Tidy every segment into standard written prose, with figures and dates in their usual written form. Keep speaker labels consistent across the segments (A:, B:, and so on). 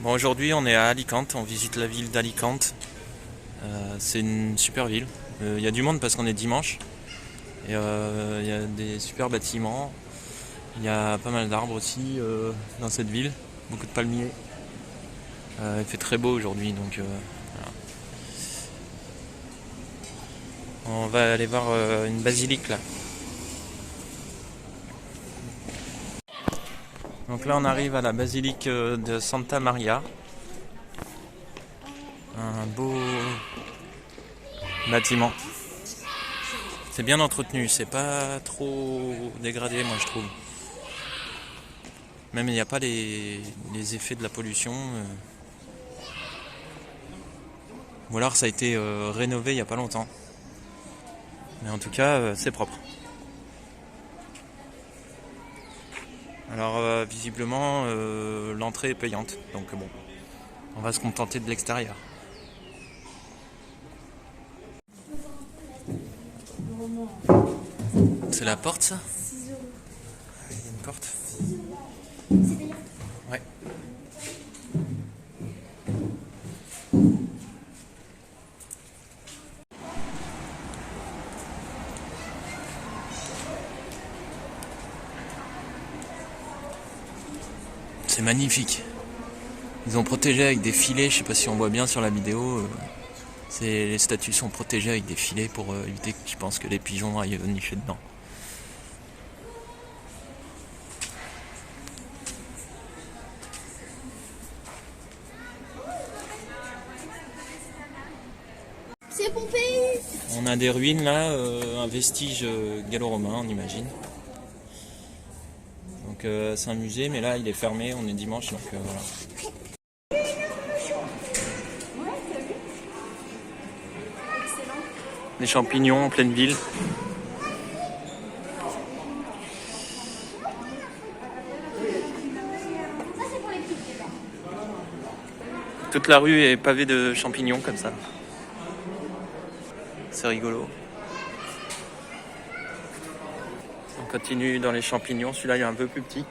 A: Bon, aujourd'hui on est à Alicante, on visite la ville d'Alicante. C'est une super ville. Il y a du monde parce qu'on est dimanche. Et il y a des super bâtiments. Il y a pas mal d'arbres aussi dans cette ville. Beaucoup de palmiers. Il fait très beau aujourd'hui, donc voilà. On va aller voir une basilique là. Donc là on arrive à la basilique de Santa Maria. Un beau bâtiment. C'est bien entretenu, c'est pas trop dégradé moi je trouve. Même il n'y a pas les effets de la pollution. Ou alors ça a été rénové il n'y a pas longtemps. Mais en tout cas c'est propre. Alors visiblement l'entrée est payante. Donc bon, on va se contenter de l'extérieur. C'est la porte ça? Il y a une porte. Ouais. C'est magnifique. Ils ont protégé avec des filets, je sais pas si on voit bien sur la vidéo. Les statues sont protégées avec des filets pour éviter que je pense que les pigeons aillent nicher dedans.
B: C'est Pompéi.
A: On a des ruines là, un vestige gallo-romain on imagine. Donc c'est un musée mais là il est fermé, on est dimanche donc voilà. Des champignons en pleine ville. Toute la rue est pavée de champignons comme ça. C'est rigolo. On continue dans les champignons, celui-là il est un peu plus petit.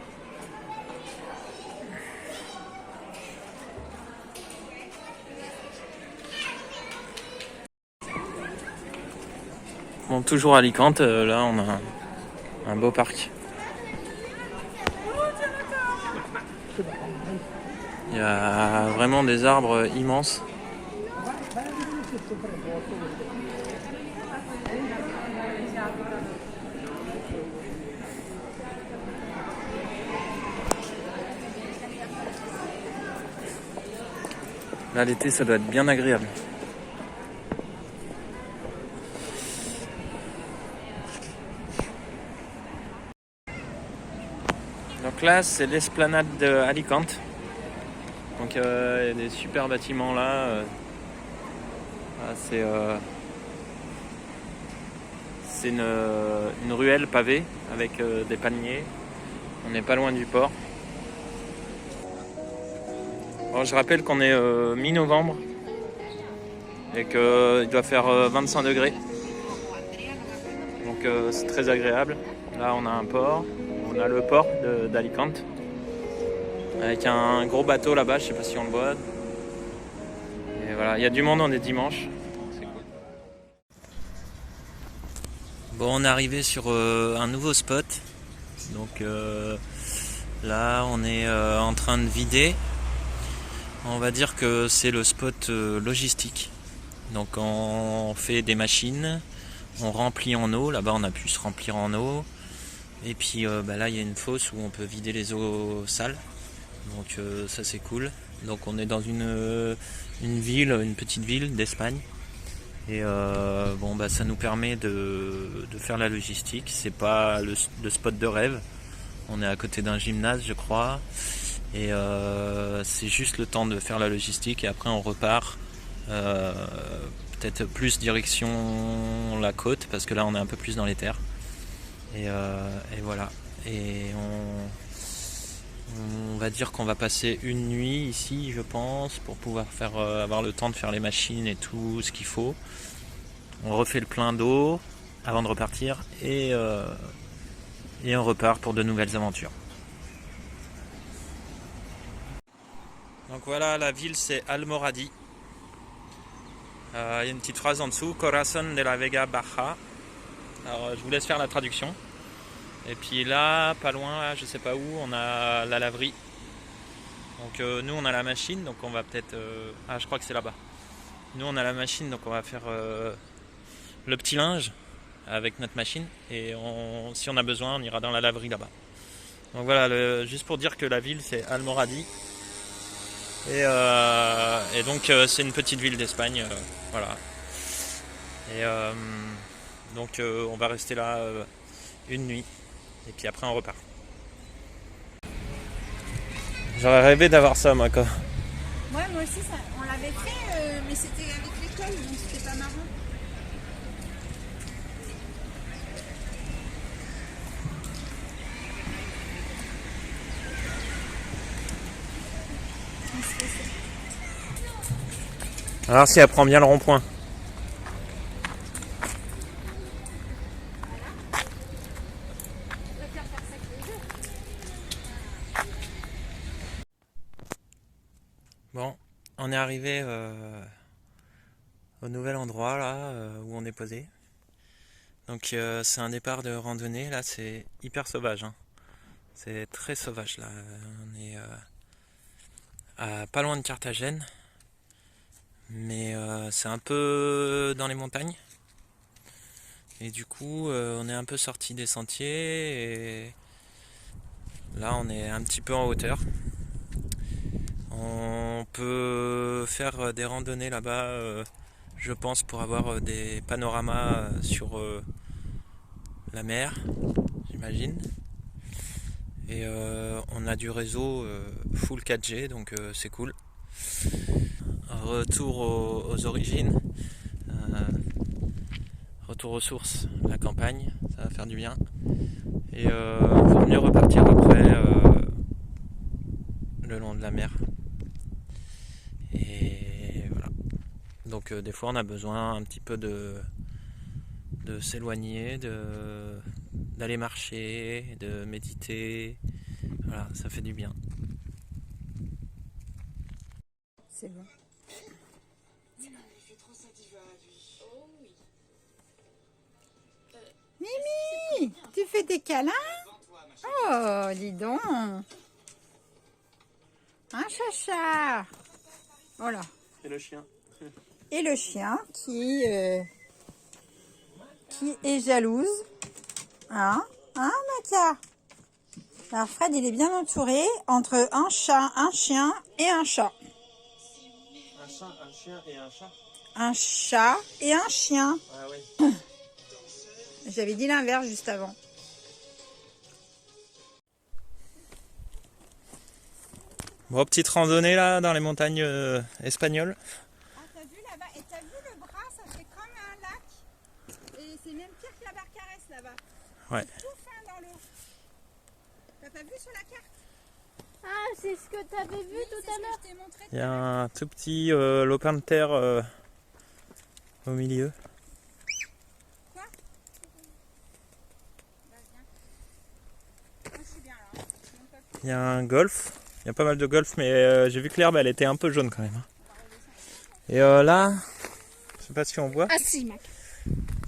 A: Bon, toujours à Alicante, là on a un beau parc. Il y a vraiment des arbres immenses. Là l'été ça doit être bien agréable. Donc là c'est l'esplanade d'Alicante. Donc il y a des super bâtiments là. C'est une ruelle pavée avec des palmiers. On n'est pas loin du port. Alors, je rappelle qu'on est mi-novembre et qu'il doit faire 25 degrés. Donc c'est très agréable. Là on a un port. On a le port d'Alicante. Avec un gros bateau là-bas, je sais pas si on le voit. Et voilà, il y a du monde, on est dimanche. C'est cool. Bon, on est arrivé sur un nouveau spot. Donc là, on est en train de vider. On va dire que c'est le spot logistique. Donc on fait des machines, on remplit en eau. Là-bas, on a pu se remplir en eau. Et puis là, il y a une fosse où on peut vider les eaux sales. Donc ça c'est cool. Donc on est dans une ville, une petite ville d'Espagne. Et ça nous permet de faire la logistique. C'est pas le spot de rêve. On est à côté d'un gymnase je crois. Et c'est juste le temps de faire la logistique et après on repart peut-être plus direction la côte parce que là on est un peu plus dans les terres. Et voilà. Et on va dire qu'on va passer une nuit ici, je pense, pour pouvoir avoir le temps de faire les machines et tout ce qu'il faut. On refait le plein d'eau avant de repartir et on repart pour de nouvelles aventures. Donc voilà, la ville c'est Almoradi. Il y a une petite phrase en dessous, Corazón de la Vega Baja. Alors je vous laisse faire la traduction. Et puis là, pas loin, là, je sais pas où, on a la laverie. Donc nous on a la machine, donc on va peut-être... Ah, je crois que c'est là-bas. Nous on a la machine, donc on va faire le petit linge avec notre machine. Et si on a besoin, on ira dans la laverie là-bas. Donc voilà, juste pour dire que la ville c'est Almoradi. Et donc c'est une petite ville d'Espagne. Voilà. Et donc on va rester là une nuit. Et puis après on repart. J'aurais rêvé d'avoir ça moi quoi.
C: Ouais, moi aussi, ça, on l'avait fait, mais c'était avec l'école, donc c'était pas marrant.
A: Alors si elle prend bien le rond-point. Bon, on est arrivé au nouvel endroit là où on est posé. Donc c'est un départ de randonnée, là c'est hyper sauvage. Hein. C'est très sauvage là. On est pas loin de Carthagène. Mais c'est un peu dans les montagnes. Et du coup on est un peu sorti des sentiers. Et là on est un petit peu en hauteur. On peut faire des randonnées là-bas, je pense, pour avoir des panoramas sur la mer, j'imagine. Et on a du réseau full 4G, donc c'est cool. Retour aux origines, retour aux sources, la campagne, ça va faire du bien. Et pour mieux repartir après le long de la mer. Et voilà. Donc des fois on a besoin un petit peu de s'éloigner, d'aller marcher, de méditer. Voilà, ça fait du bien.
C: C'est bon. Mimi, tu fais des câlins? Oh, dis donc. Un chacha. Voilà.
A: Et le chien.
C: Et le chien qui est jalouse. Hein? Hein, Mathia? Alors Fred, il est bien entouré entre un chat, un chien et un chat.
A: Un chat, un chien et un chat.
C: Un chat et un chien.
A: Ah oui.
C: J'avais dit l'inverse juste avant.
A: Bon, petite randonnée là dans les montagnes espagnoles.
C: Ah, t'as vu là-bas? Et t'as vu le bras? Ça fait comme un lac. Et c'est même pire que la Barcarès là-bas.
A: Ouais.
C: C'est tout fin dans l'eau. T'as pas vu sur la carte?
B: Ah, c'est ce que t'avais vu tout à l'heure.
C: Je t'ai montré.
A: Il y a un tout petit lopin de terre au milieu.
C: Quoi? Bah viens. Moi je suis bien là.
A: Il y a un golf. Il y a pas mal de golf, mais j'ai vu que l'herbe elle était un peu jaune quand même. Et là, je sais pas si on voit,
B: Ah si, Mac.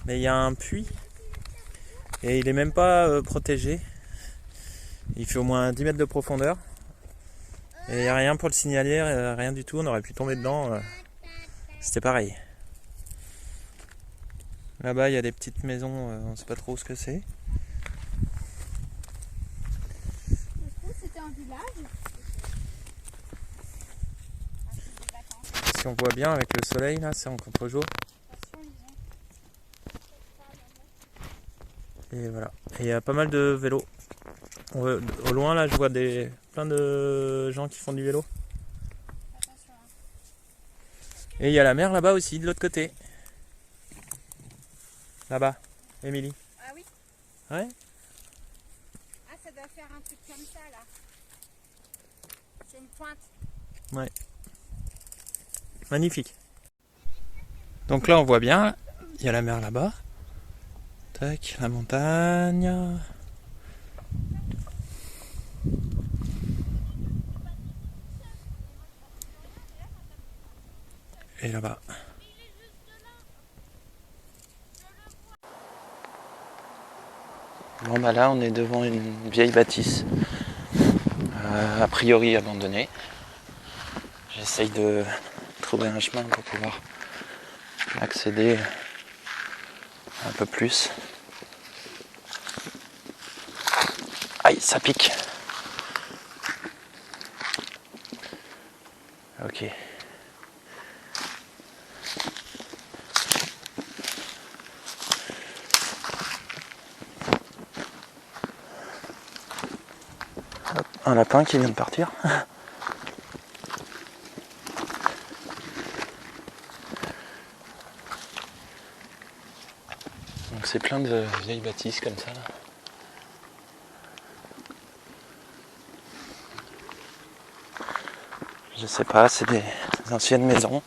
A: mais il y a un puits. Et il est même pas protégé. Il fait au moins 10 mètres de profondeur. Et il n'y a rien pour le signaler, rien du tout. On aurait pu tomber dedans. C'était pareil. Là-bas, il y a des petites maisons, on ne sait pas trop ce que c'est.
B: C'était un village.
A: Si on voit bien avec le soleil, là, c'est en contre-jour. Et voilà. Et il y a pas mal de vélos. Au loin, là, je vois plein de gens qui font du vélo. Et il y a la mer là-bas aussi, de l'autre côté. Là-bas, Émilie.
C: Ah oui?
A: Ouais.
C: Ah, ça doit faire un truc comme ça là. C'est une pointe.
A: Ouais. Magnifique. Donc là, on voit bien, il y a la mer là-bas. Tac, la montagne. et là-bas. Bon bah là on est devant une vieille bâtisse, a priori abandonnée. J'essaye de trouver un chemin pour pouvoir accéder un peu plus. Aïe, ça pique. Ok. Hop, un lapin qui vient de partir. Donc c'est plein de vieilles bâtisses comme ça. Je sais pas, c'est des anciennes maisons.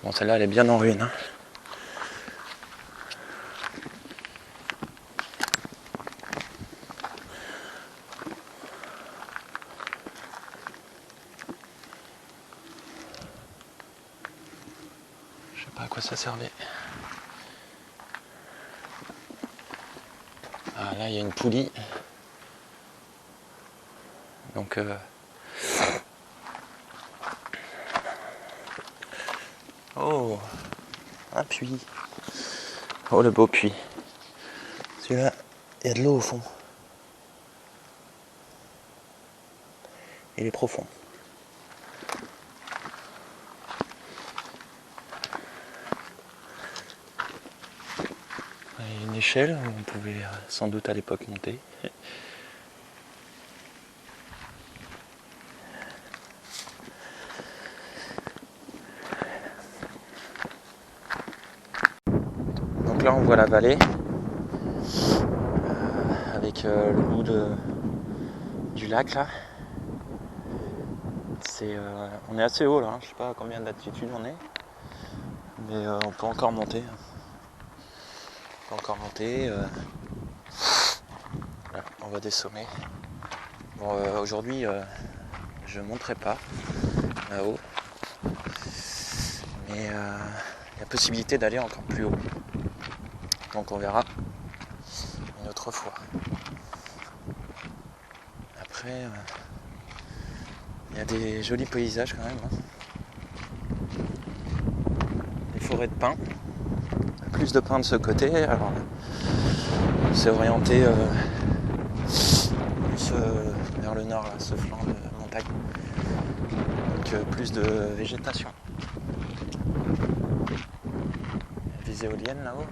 A: Bon, celle-là elle est bien en ruine. Hein. Je sais pas à quoi ça servait. Ah là il y a une poulie. Donc oh, un puits. Oh le beau puits. Celui-là, il y a de l'eau au fond. Il est profond. Il y a une échelle où on pouvait sans doute à l'époque monter. Donc là on voit la vallée avec le bout du lac là. On est assez haut là, je sais pas à combien d'altitude on est, mais on peut encore monter. Voilà, on voit des sommets. Bon, aujourd'hui je ne monterai pas là-haut, mais il y a possibilité d'aller encore plus haut. Donc on verra une autre fois. Après, il y a des jolis paysages quand même. Hein. Des forêts de pins. Plus de pins de ce côté. Alors, c'est orienté plus vers le nord, là, ce flanc de montagne. Donc plus de végétation. Des éoliennes là-haut.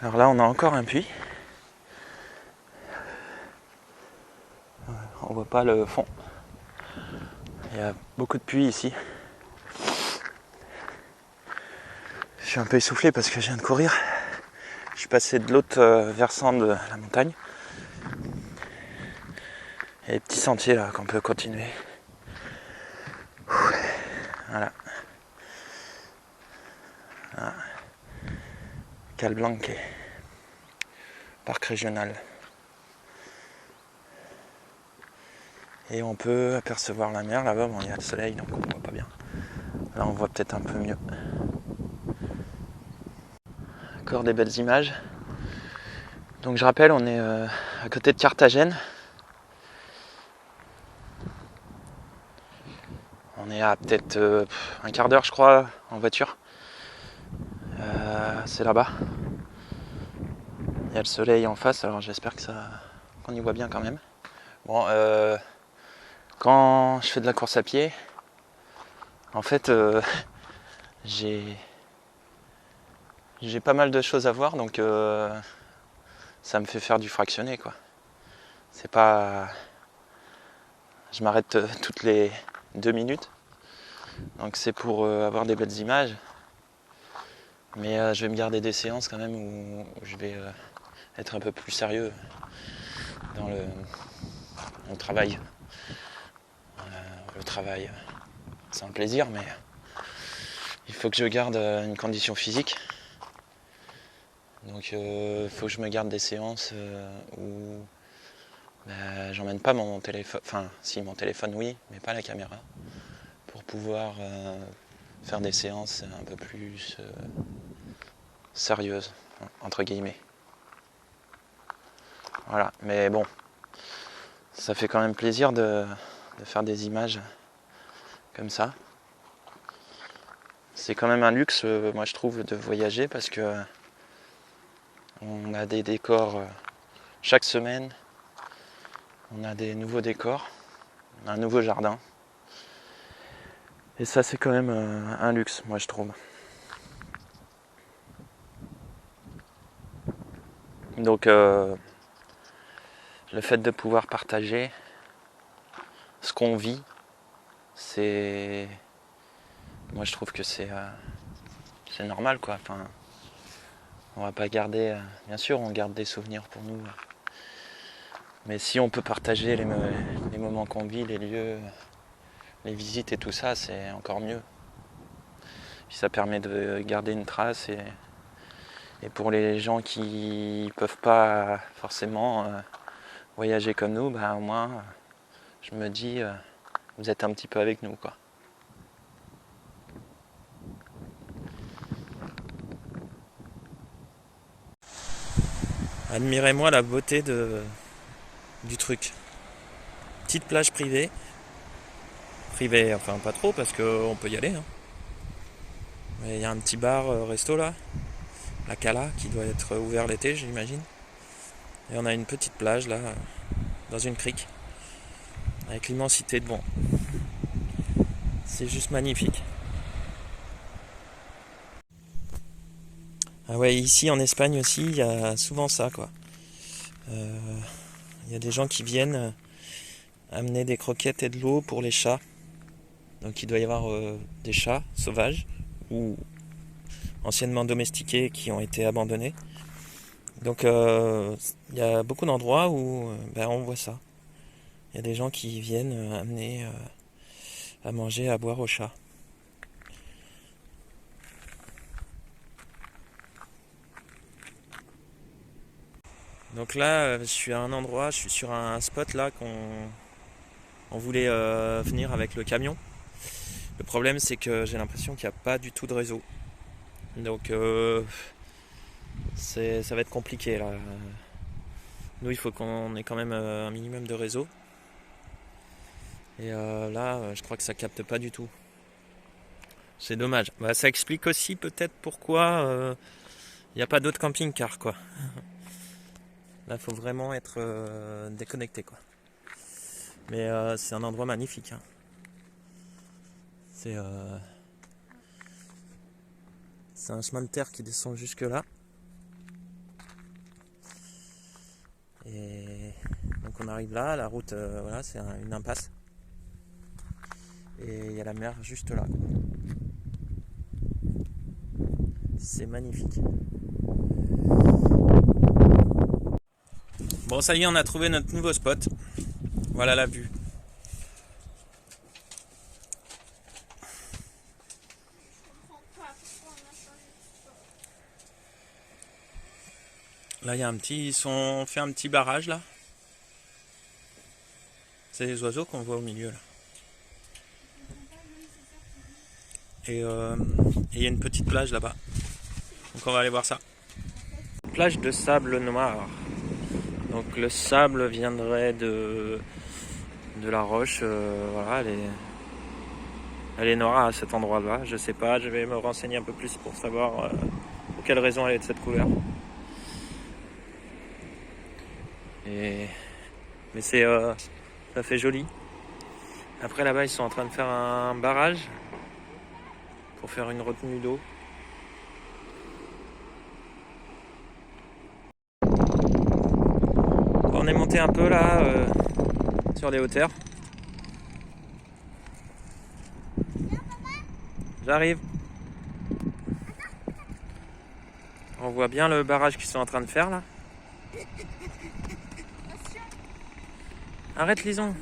A: Alors là, on a encore un puits. On voit pas le fond. Il y a beaucoup de puits ici. Je suis un peu essoufflé parce que je viens de courir. Je suis passé de l'autre versant de la montagne. Il y a des petits sentiers là qu'on peut continuer. Voilà. Ah. Calblanque. Parc régional. Et on peut apercevoir la mer là-bas. Bon, il y a le soleil donc on ne voit pas bien. Là on voit peut-être un peu mieux. Encore des belles images. Donc je rappelle, on est à côté de Carthagène. On est à peut-être un quart d'heure je crois en voiture. C'est là-bas. Il y a le soleil en face, alors j'espère qu'on y voit bien quand même. Bon, quand je fais de la course à pied, en fait, j'ai pas mal de choses à voir, donc ça me fait faire du fractionné, quoi. C'est pas... Je m'arrête toutes les 2 minutes, donc c'est pour avoir des belles images. Mais je vais me garder des séances quand même où je vais être un peu plus sérieux dans le travail. Le travail, c'est un plaisir, mais il faut que je garde une condition physique. Donc il faut que je me garde des séances où j'emmène pas mon téléphone, enfin si mon téléphone oui, mais pas la caméra, pour pouvoir faire des séances un peu plus sérieuses, entre guillemets. Voilà, mais bon, ça fait quand même plaisir de faire des images comme ça. C'est quand même un luxe, moi je trouve, de voyager parce que on a des décors chaque semaine, on a des nouveaux décors, un nouveau jardin. Et ça c'est quand même un luxe, moi je trouve. Donc le fait de pouvoir partager ce qu'on vit, c'est... Moi je trouve que c'est normal quoi. Enfin, on va pas garder... bien sûr on garde des souvenirs pour nous. Mais si on peut partager les moments qu'on vit, les lieux, les visites et tout ça, c'est encore mieux. Puis ça permet de garder une trace et pour les gens qui peuvent pas forcément voyager comme nous, au moins je me dis vous êtes un petit peu avec nous quoi. Admirez-moi la beauté du truc. Petite plage privée. Privée, enfin pas trop parce qu'on peut y aller. Hein. Mais il y a un petit bar resto là, la Cala, qui doit être ouvert l'été j'imagine. Et on a une petite plage là, dans une crique, avec l'immensité devant. C'est juste magnifique. Ah ouais, ici en Espagne aussi, il y a souvent ça quoi. Il y a des gens qui viennent amener des croquettes et de l'eau pour les chats. Donc il doit y avoir des chats sauvages ou anciennement domestiqués qui ont été abandonnés. Donc il y a beaucoup d'endroits où on voit ça. Il y a des gens qui viennent amener à manger, à boire aux chats. Donc là, je suis à un endroit, je suis sur un spot là on voulait venir avec le camion. Le problème c'est que j'ai l'impression qu'il n'y a pas du tout de réseau. Donc ça va être compliqué là. Nous il faut qu'on ait quand même un minimum de réseau. Et là je crois que ça capte pas du tout. C'est dommage. Ça explique aussi peut-être pourquoi il n'y a pas d'autres camping-cars quoi. Là il faut vraiment être déconnecté quoi. Mais c'est un endroit magnifique. Hein. C'est un chemin de terre qui descend jusque là. Et donc on arrive là, la route, voilà, c'est une impasse. Et il y a la mer juste là. C'est magnifique. Bon, ça y est, on a trouvé notre nouveau spot. Voilà la vue. Là, il y a ils ont fait un petit barrage là. C'est les oiseaux qu'on voit au milieu là. Et il y a une petite plage là-bas. Donc on va aller voir ça. Plage de sable noir. Donc le sable viendrait de la roche. Voilà, elle est noire à cet endroit-là. Je sais pas, je vais me renseigner un peu plus pour savoir pour quelle raison elle est de cette couleur. Mais ça fait joli. Après là-bas ils sont en train de faire un barrage pour faire une retenue d'eau. On est monté un peu là sur les hauteurs. J'arrive. On voit bien le barrage qu'ils sont en train de faire là. Arrête Lison.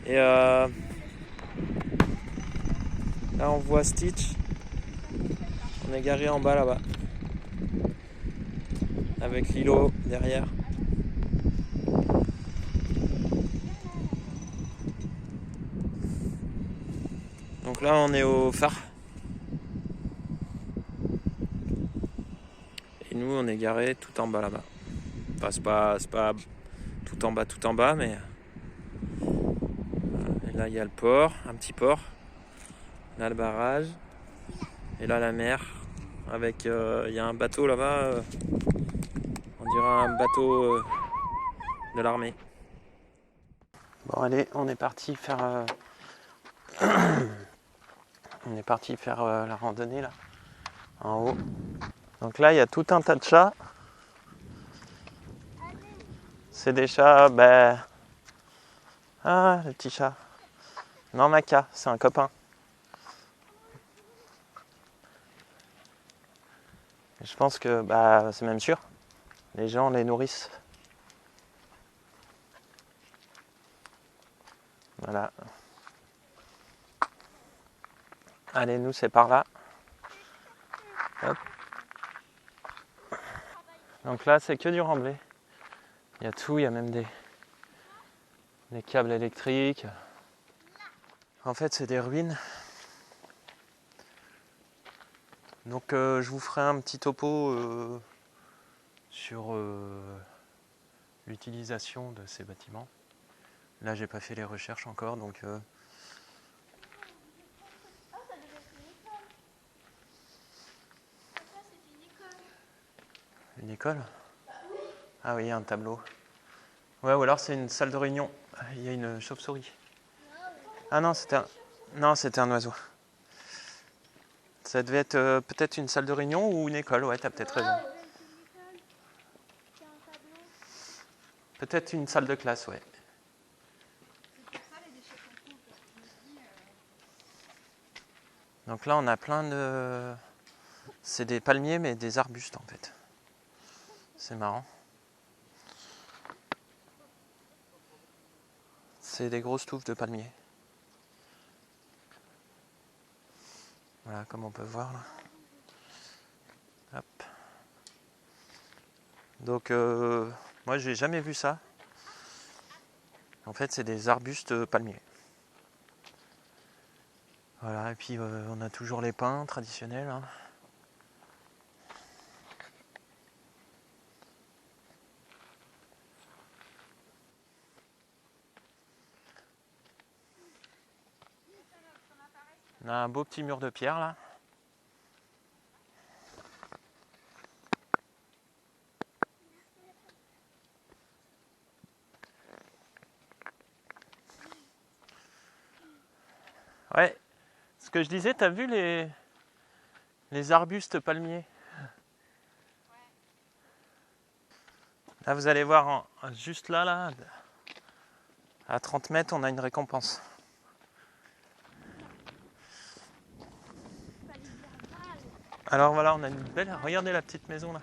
A: Et là on voit Stitch. On est garé en bas là-bas. avec l'îlot derrière. Donc là on est au phare. Et nous on est garé tout en bas là-bas. Enfin c'est pas tout en bas, mais et là il y a le port, un petit port. Là le barrage. Et là la mer. Avec il y a un bateau là-bas. On dirait un bateau de l'armée. Bon allez, on est parti faire la randonnée là, en haut. Donc là il y a tout un tas de chats. C'est des chats, ah le petit chat. Non Maca, c'est un copain. Je pense que c'est même sûr. Les gens les nourrissent. Voilà. Allez, nous c'est par là. Hop. Donc là c'est que du remblai. Il y a tout, il y a même des câbles électriques. En fait c'est des ruines. Donc je vous ferai un petit topo sur l'utilisation de ces bâtiments. Là j'ai pas fait les recherches encore, donc une école. Ah oui, un tableau. Ouais, ou alors c'est une salle de réunion. Il y a une chauve-souris. Ah non, c'était un oiseau. Ça devait être peut-être une salle de réunion ou une école, ouais, t'as peut-être raison. Peut-être une salle de classe, ouais. Donc là, on a plein de... C'est des palmiers, mais des arbustes, en fait. C'est marrant. C'est des grosses touffes de palmiers. Voilà, comme on peut voir, là. Hop. Donc, moi, j'ai jamais vu ça. En fait, c'est des arbustes palmiers. Voilà, et puis on a toujours les pins traditionnels. Hein. On a un beau petit mur de pierre là. Ouais, ce que je disais, t'as vu les arbustes palmiers? Là, vous allez voir, juste là, à 30 mètres, on a une récompense. Alors voilà, on a une belle... Regardez la petite maison là.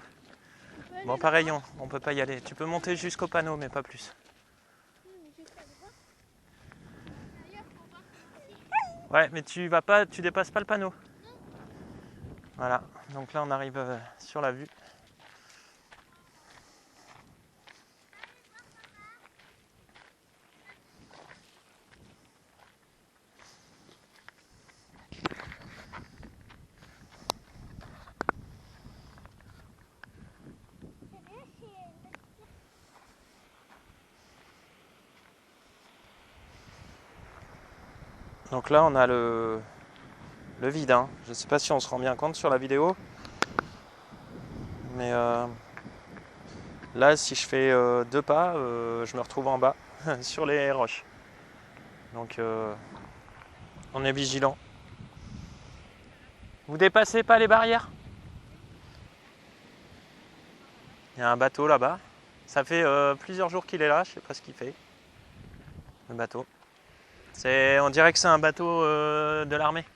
A: Bon, pareil, on peut pas y aller. Tu peux monter jusqu'au panneau, mais pas plus. Ouais, mais tu dépasses pas le panneau. Voilà, donc là on arrive sur la vue. Donc là on a le vide. Hein. Je ne sais pas si on se rend bien compte sur la vidéo. Mais là si je fais 2 pas, je me retrouve en bas sur les roches. Donc on est vigilant. Vous dépassez pas les barrières. Il y a un bateau là-bas. Ça fait plusieurs jours qu'il est là, je sais pas ce qu'il fait. Le bateau. On dirait que c'est un bateau de l'armée.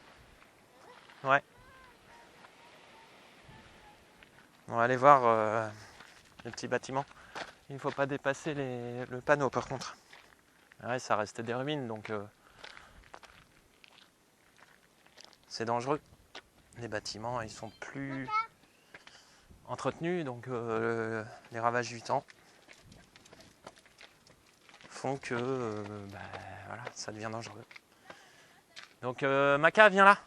A: Ouais. On va aller voir le petit bâtiment. Il ne faut pas dépasser le panneau par contre. Ouais, ça reste des ruines donc c'est dangereux. Les bâtiments ils sont plus... entretenu, donc les ravages du temps font que voilà, ça devient dangereux. Donc Maca, viens là.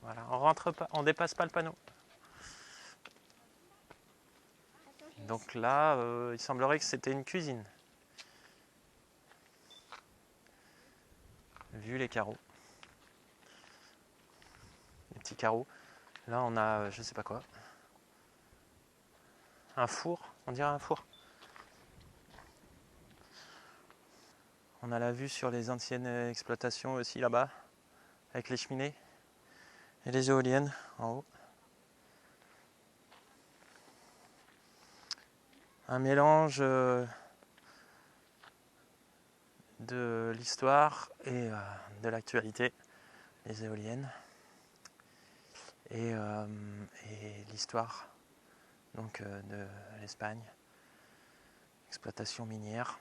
A: Voilà, on rentre pas, on dépasse pas le panneau. Donc là, il semblerait que c'était une cuisine. Vu les carreaux. Les petits carreaux. Là, on a, je sais pas quoi. Un four, on dirait un four. On a la vue sur les anciennes exploitations aussi là-bas, avec les cheminées et les éoliennes en haut. Un mélange de l'histoire et de l'actualité, les éoliennes et l'histoire donc de l'Espagne, exploitation minière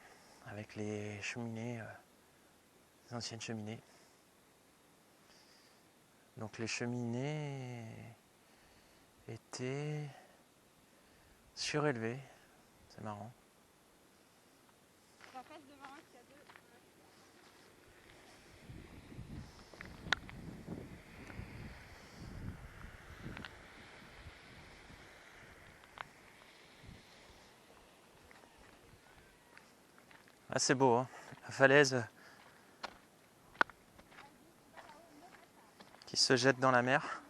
A: avec les cheminées, les anciennes cheminées. Donc les cheminées étaient surélevées, c'est marrant. Ah, c'est beau, hein, la falaise qui se jette dans la mer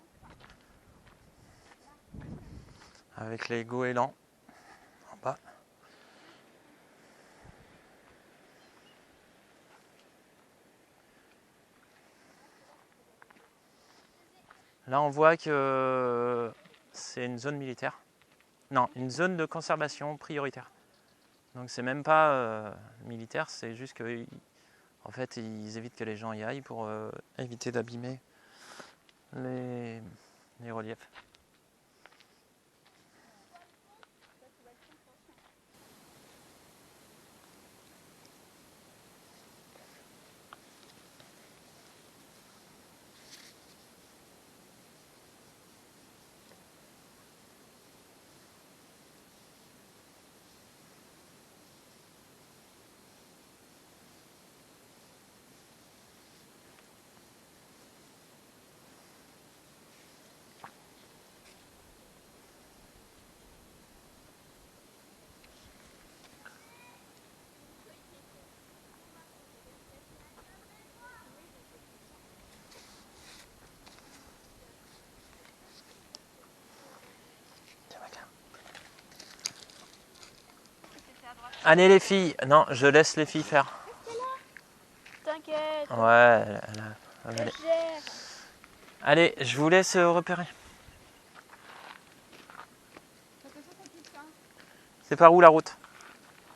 A: avec les goélands en bas. Là, on voit que c'est une zone militaire. Non, une zone de conservation prioritaire. Donc c'est même pas militaire, c'est juste que en fait ils évitent que les gens y aillent pour éviter d'abîmer les reliefs. Allez les filles, non, je laisse les filles faire.
B: T'inquiète,
A: Ouais,
B: je gère.
A: allez, je vous laisse repérer. C'est par où la route?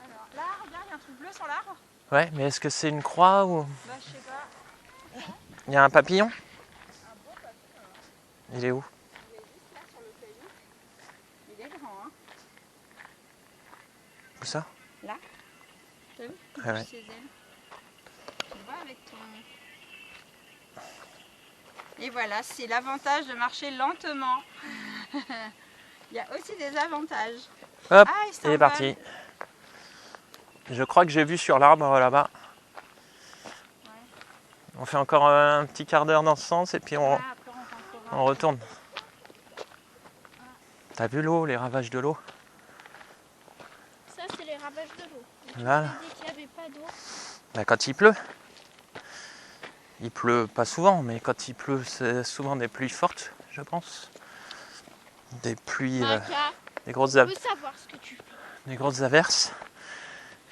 C: Alors là, regarde, il y a un truc bleu sur l'arbre.
A: Ouais, mais est-ce que c'est une croix ou...
C: Bah, je sais pas.
A: Il y a un papillon? Il est où?
C: Il est juste là sur le caillou. Il est grand, hein.
A: Où ça?
C: Là. T'as vu? Il
A: Ouais,
C: bouge
A: ouais.
C: ses ailes. Tu le vois avec ton... Et voilà, c'est l'avantage de marcher lentement. Il y a aussi des avantages.
A: Hop,
C: Ah, il
A: il est
C: s'envole.
A: parti. Je crois que j'ai vu sur l'arbre là-bas.
C: Ouais.
A: On fait encore un petit quart d'heure dans ce sens et puis
C: Ah, après on rentrera.
A: on retourne. T'as vu l'eau, les ravages de l'eau?
B: Ça, c'est les ravages de l'eau. Tu
A: Là.
B: m'avais dit qu'il n'y avait pas d'eau.
A: Bah, quand il pleut. Il pleut pas souvent, mais quand il pleut, c'est souvent des pluies fortes, je pense. Des pluies,
B: Maca,
A: des grosses
B: on veut savoir ce que tu fais.
A: des grosses averses.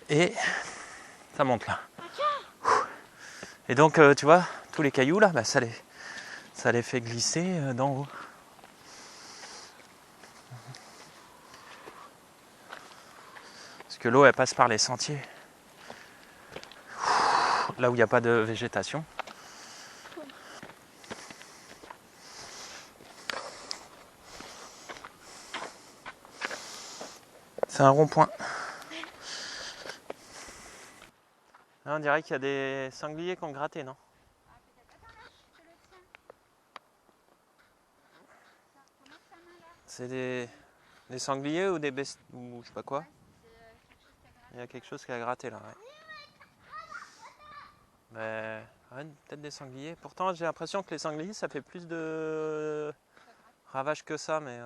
A: Et ça monte là. Et donc, tu vois, tous les cailloux là, bah, ça les fait glisser d'en haut. Parce que l'eau, elle passe par les sentiers. Là où il n'y a pas de végétation. C'est un rond-point. Là, on dirait qu'il y a des sangliers qui ont gratté, non? C'est des... Des sangliers ou des bestes ou je sais pas quoi. Il y a quelque chose qui a gratté là. Ouais. Mais ouais, peut-être des sangliers. Pourtant j'ai l'impression que les sangliers ça fait plus de ravages que ça, mais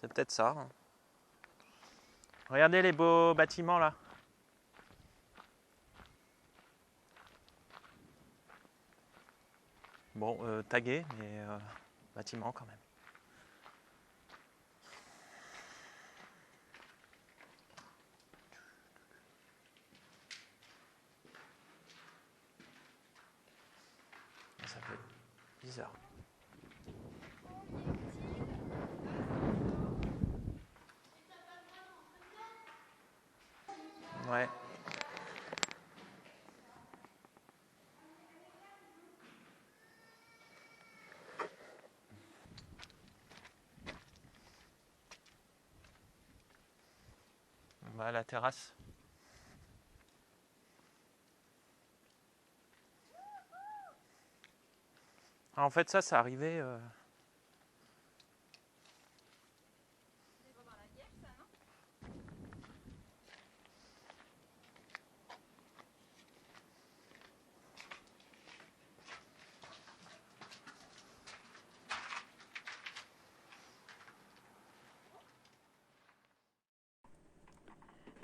A: c'est peut-être ça. Hein. Regardez les beaux bâtiments là. Bon, tagués, mais bâtiments quand même. Ça fait bizarre. Ouais. On va à la terrasse. Ah, en fait, ça arrivait.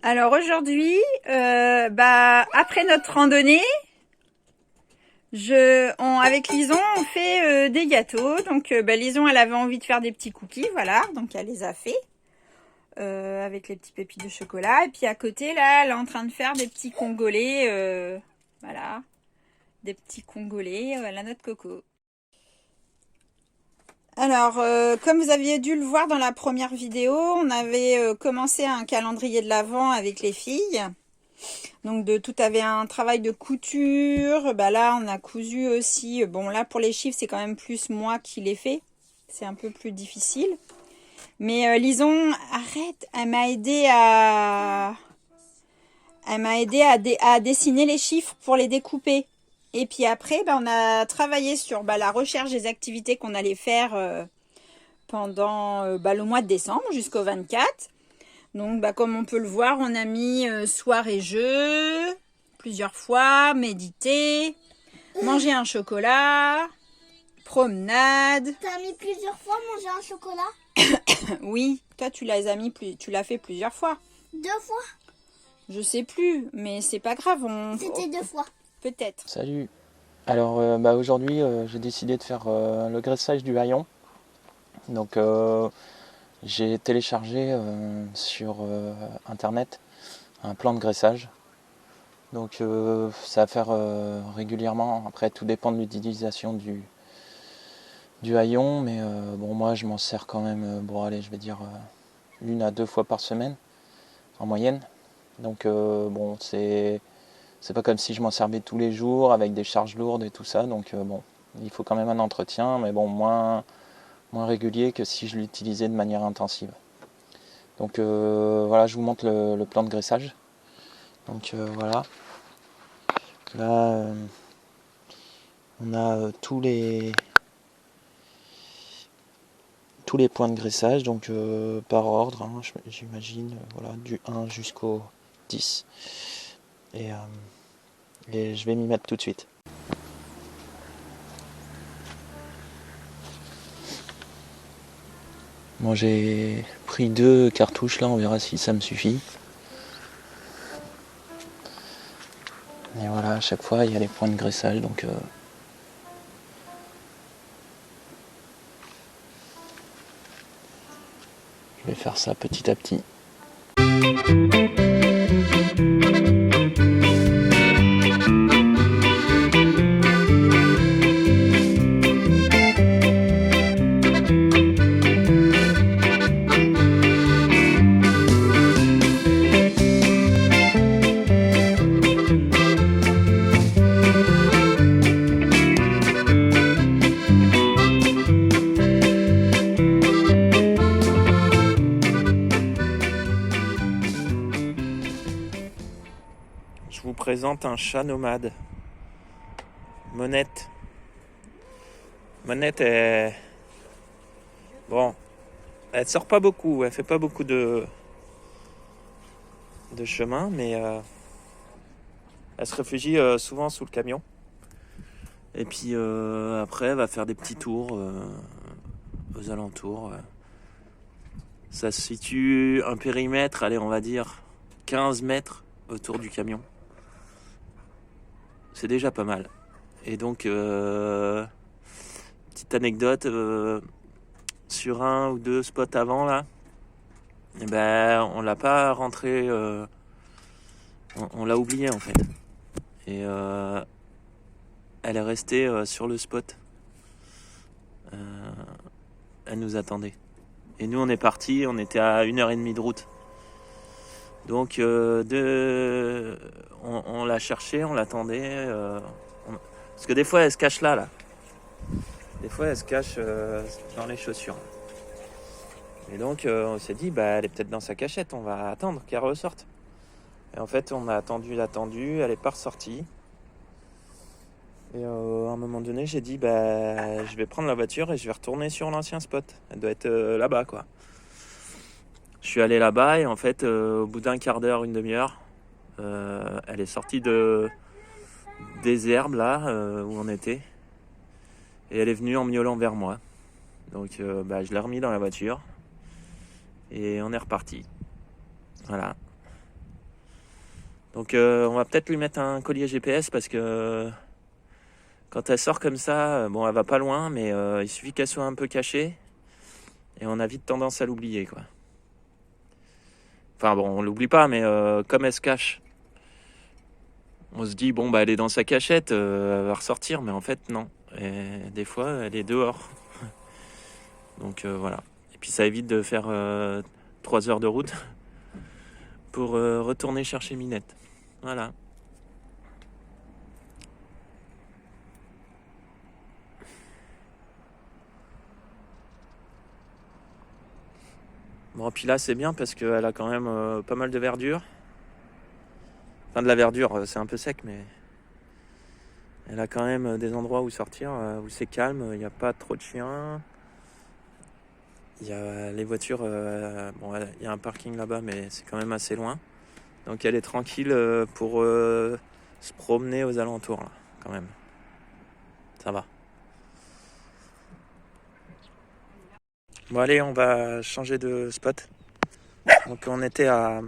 C: Alors aujourd'hui, après notre randonnée, avec Lison, on fait des gâteaux. Donc Lison, elle avait envie de faire des petits cookies, voilà. Donc elle les a fait avec les petits pépites de chocolat. Et puis à côté, là, elle est en train de faire des petits congolais, voilà, des petits congolais à la noix de coco. Alors, comme vous aviez dû le voir dans la première vidéo, on avait commencé un calendrier de l'Avent avec les filles. Donc, tout avait un travail de couture. Là, on a cousu aussi. Bon, là, pour les chiffres, c'est quand même plus moi qui l'ai fait. C'est un peu plus difficile. Mais Lison, arrête, elle m'a aidé à dessiner les chiffres pour les découper. Et puis après, on a travaillé sur la recherche des activités qu'on allait faire pendant le mois de décembre jusqu'au 24. Donc, comme on peut le voir, on a mis soirée jeu, plusieurs fois, méditer, manger un chocolat, promenade.
B: T'as mis plusieurs fois manger un chocolat?
C: Oui, toi tu l'as fait plusieurs fois.
B: 2 fois?
C: Je sais plus, mais c'est pas grave.
B: C'était 2 fois.
C: Peut-être.
A: Salut. Alors aujourd'hui j'ai décidé de faire le graissage du haillon. Donc j'ai téléchargé sur internet un plan de graissage. Donc ça va faire régulièrement. Après tout dépend de l'utilisation du haillon, mais bon moi je m'en sers quand même. Je vais dire 1 à 2 fois par semaine en moyenne. Donc bon c'est pas comme si je m'en servais tous les jours avec des charges lourdes et tout ça. Donc il faut quand même un entretien, mais bon moins régulier que si je l'utilisais de manière intensive. Donc voilà, je vous montre le plan de graissage. Donc voilà. Là on a tous les points de graissage, donc par ordre, hein, j'imagine, voilà, du 1 jusqu'au 10. Et je vais m'y mettre tout de suite. Bon, j'ai pris 2 cartouches là, on verra si ça me suffit. Et voilà, à chaque fois il y a les points de graissage, donc je vais faire ça petit à petit. Je vous présente un chat nomade. Monette. Monette est... Bon, Elle sort pas beaucoup, elle fait pas beaucoup de chemin, mais elle se réfugie souvent sous le camion. Et puis après, elle va faire des petits tours aux alentours. Ça se situe un périmètre, allez, on va dire 15 mètres autour du camion. C'est déjà pas mal. Et donc, petite anecdote, sur un ou deux spots avant, là, eh ben, on l'a pas rentré, on l'a oublié en fait. Et elle est restée sur le spot. Elle nous attendait. Et nous, on est partis, on était à 1h30 de route. Donc, on l'a cherchée, on l'attendait. Parce que des fois, elle se cache là. Des fois, elle se cache dans les chaussures. Et donc, on s'est dit, bah, elle est peut-être dans sa cachette, on va attendre qu'elle ressorte. Et en fait, on a attendu, elle est pas ressortie. Et à un moment donné, j'ai dit, bah, je vais prendre la voiture et je vais retourner sur l'ancien spot. Elle doit être là-bas, quoi. Je suis allé là-bas et en fait, au bout d'un quart d'heure, une demi-heure, elle est sortie des herbes, là, où on était. Et elle est venue en miaulant vers moi. Donc, bah, je l'ai remis dans la voiture. Et on est reparti. Voilà. Donc, on va peut-être lui mettre un collier GPS parce que quand elle sort comme ça, bon, elle va pas loin, mais il suffit qu'elle soit un peu cachée et on a vite tendance à l'oublier, quoi. Enfin bon, on l'oublie pas, mais comme elle se cache, on se dit bon bah elle est dans sa cachette, elle va ressortir, mais en fait non. Et des fois, elle est dehors. Donc voilà. Et puis ça évite de faire 3 heures de route pour retourner chercher Minette. Voilà. Bon, puis là, c'est bien parce qu'elle a quand même pas mal de verdure. Enfin, de la verdure, c'est un peu sec, mais elle a quand même des endroits où sortir, où c'est calme, il n'y a pas trop de chiens. Il y a les voitures, bon, il y a un parking là-bas, mais c'est quand même assez loin. Donc elle est tranquille pour se promener aux alentours, là, quand même. Ça va. Bon, allez, on va changer de spot. Donc on était à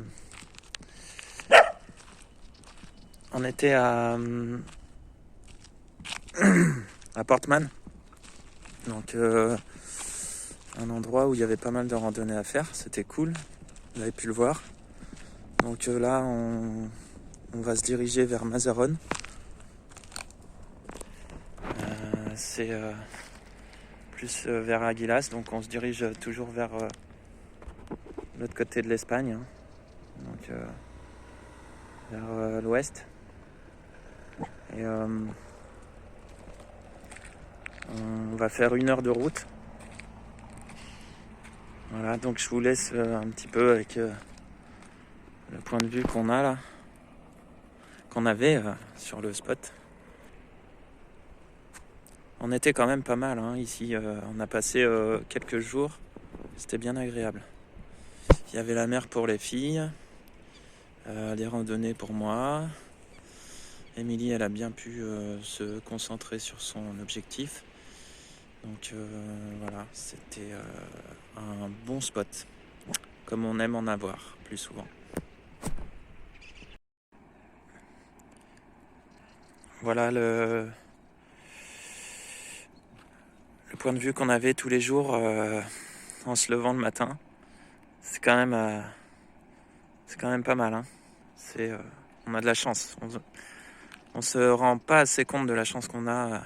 A: à Portman. Donc un endroit où il y avait pas mal de randonnées à faire. C'était cool. Vous avez pu le voir. Donc là, on va se diriger vers Mazarone. C'est plus vers Aguilas, donc on se dirige toujours vers l'autre côté de l'Espagne, hein. Donc vers l'ouest. Et on va faire 1 heure de route. Voilà, donc je vous laisse un petit peu avec le point de vue qu'on a là, qu'on avait sur le spot. On était quand même pas mal, hein, ici. On a passé quelques jours. C'était bien agréable. Il y avait la mer pour les filles, des randonnées pour moi. Émilie, elle a bien pu se concentrer sur son objectif. Donc voilà, c'était un bon spot, comme on aime en avoir plus souvent. Voilà le point de vue qu'on avait tous les jours en se levant le matin. C'est quand même pas mal, hein. On a de la chance. On se rend pas assez compte de la chance qu'on a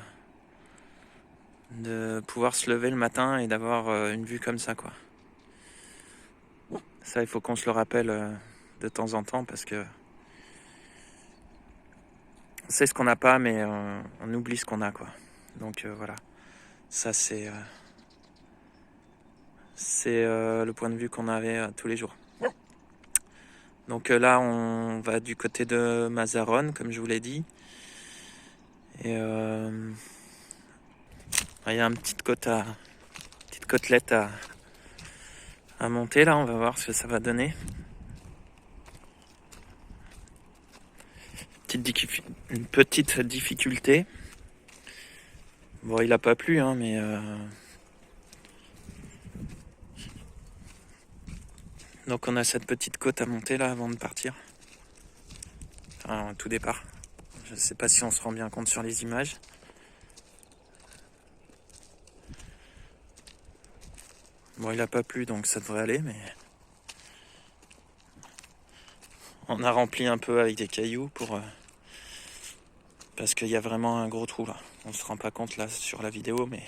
A: de pouvoir se lever le matin et d'avoir une vue comme ça, quoi. Ça, il faut qu'on se le rappelle de temps en temps parce que on sait ce qu'on n'a pas, mais on oublie ce qu'on a, quoi. Donc voilà, ça c'est le point de vue qu'on avait tous les jours. Donc là, on va du côté de Mazarone, comme je vous l'ai dit. Et il y a une petite côtelette à monter là, on va voir ce que ça va donner. Une petite difficulté. Bon, il a pas plu, hein, mais donc on a cette petite côte à monter là avant de partir. Enfin, tout départ. Je sais pas si on se rend bien compte sur les images. Bon, il a pas plu, donc ça devrait aller, mais on a rempli un peu avec des cailloux pour parce qu'il y a vraiment un gros trou là. On se rend pas compte là sur la vidéo, mais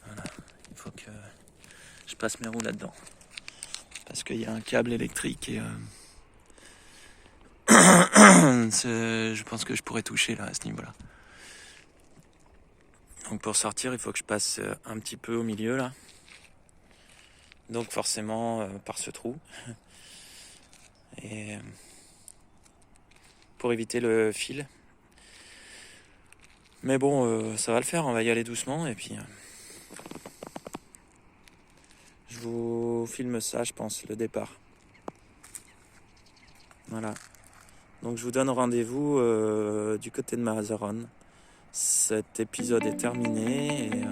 A: voilà, il faut que je passe mes roues là-dedans parce qu'il y a un câble électrique et je pense que je pourrais toucher là à ce niveau-là. Donc pour sortir, il faut que je passe un petit peu au milieu là. Donc forcément par ce trou. Et pour éviter le fil. Mais bon, ça va le faire, on va y aller doucement et puis je vous filme ça, je pense, le départ. Voilà. Donc je vous donne rendez-vous du côté de Mazaron. Cet épisode est terminé et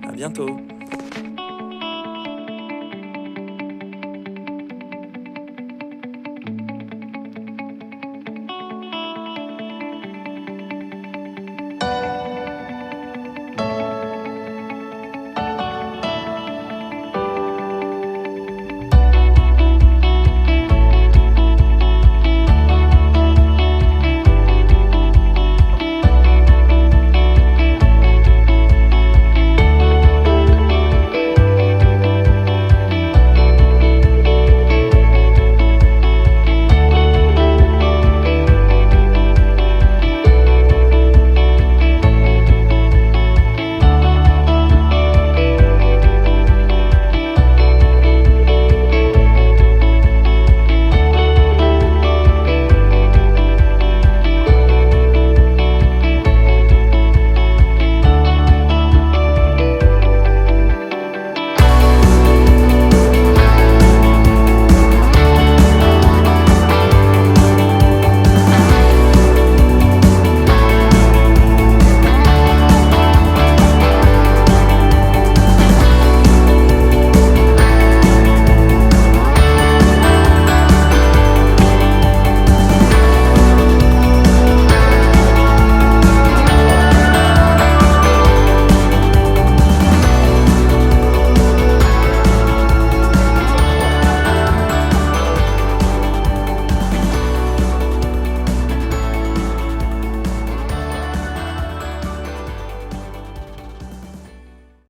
A: à bientôt.